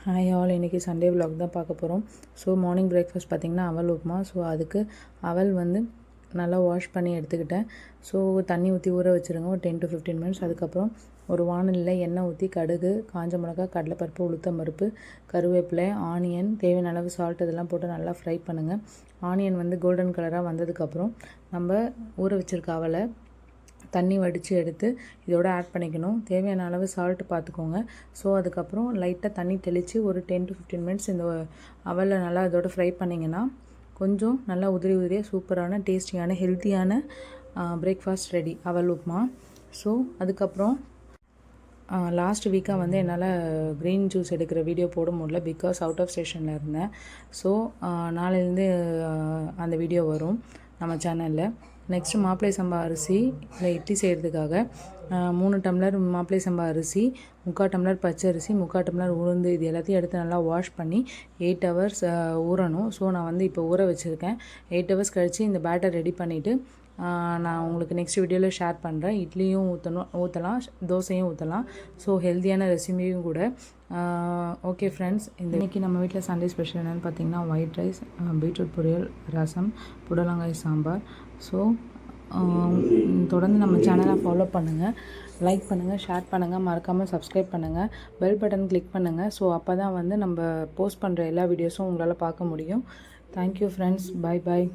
Hi all, இன்றைக்கி Sunday vlog தான் பார்க்க போகிறோம். ஸோ மார்னிங் பிரேக்ஃபாஸ்ட் பார்த்திங்கன்னா அவல் உப்புமா. ஸோ அதுக்கு அவல் வந்து நல்லா வாஷ் பண்ணி எடுத்துக்கிட்டேன். ஸோ தண்ணி ஊற்றி ஊற வச்சுருங்க ஒரு 10 to 15 மினிட்ஸ். அதுக்கப்புறம் ஒரு வானலில் எண்ணெய் ஊற்றி கடுகு, காஞ்ச மிளகா, கடலைப்பருப்பு, உளுத்தம் பருப்பு, கருவேப்பிலை, ஆனியன், தேவையான அளவு சால்ட் இதெல்லாம் போட்டு நல்லா ஃப்ரை பண்ணுங்கள். ஆனியன் வந்து கோல்டன் கலராக வந்ததுக்கப்புறம் நம்ம ஊற வச்சுருக்க அவலை தண்ணி வடித்து எடுத்து இதோட ஆட் பண்ணிக்கணும். தேவையான அளவு சால்ட் பார்த்துக்கோங்க. ஸோ அதுக்கப்புறம் லைட்டாக தண்ணி தெளித்து ஒரு 10 to 15 மினிட்ஸ் இந்த அவலை நல்லா இதோட ஃப்ரை பண்ணிங்கன்னா கொஞ்சம் நல்லா உதிரி உதிரியாக சூப்பரான டேஸ்டியான ஹெல்த்தியான பிரேக்ஃபாஸ்ட் ரெடி, அவல் உப்புமா. ஸோ அதுக்கப்புறம் லாஸ்ட் வீக்காக வந்து என்னால் க்ரீன் ஜூஸ் எடுக்கிற வீடியோ போட முடியல, பிகாஸ் அவுட் ஆஃப் ஸ்டேஷனில் இருந்தேன். ஸோ நாளையிலேருந்து அந்த வீடியோ வரும் நம்ம சேனலில். நெக்ஸ்ட்டு மாப்பிள்ளை சம்பா அரிசி இல்லை இட்லி செய்கிறதுக்காக 3 டம்ளர் மாப்பிள்ளை சம்பா அரிசி, 3/4 டம்ளர் பச்சரிசி, 3/4 டம்ளர் உளுந்து, இது எல்லாத்தையும் எடுத்து நல்லா வாஷ் பண்ணி 8 ஹவர்ஸ் ஊறணும். ஸோ நான் வந்து இப்போ ஊற வச்சுருக்கேன். 8 ஹவர்ஸ் கழித்து இந்த பேட்டர் ரெடி பண்ணிவிட்டு நான் உங்களுக்கு நெக்ஸ்ட் வீடியோவில் ஷேர் பண்ணுறேன். இட்லியும் ஊற்றலாம், தோசையும் ஊற்றலாம். ஸோ ஹெல்த்தியான ரெசிபியும் கூட. ஓகே ஃப்ரெண்ட்ஸ், இன்றைக்கி நம்ம வீட்டில் சண்டே ஸ்பெஷல் என்னென்னு பார்த்தீங்கன்னா ஒயிட் ரைஸ், பீட்ரூட் பொரியல், ரசம், புடலங்காய் சாம்பார். ஸோ தொடர்ந்து நம்ம சேனலை ஃபாலோ பண்ணுங்கள், லைக் பண்ணுங்கள், ஷேர் பண்ணுங்கள், மறக்காமல் சப்ஸ்கிரைப் பண்ணுங்கள், பெல் பட்டன் கிளிக் பண்ணுங்கள். ஸோ அப்போ தான் வந்து நம்ம போஸ்ட் பண்ணுற எல்லா வீடியோஸும் உங்களால் பார்க்க முடியும். தேங்க்யூ ஃப்ரெண்ட்ஸ், பாய் பாய்.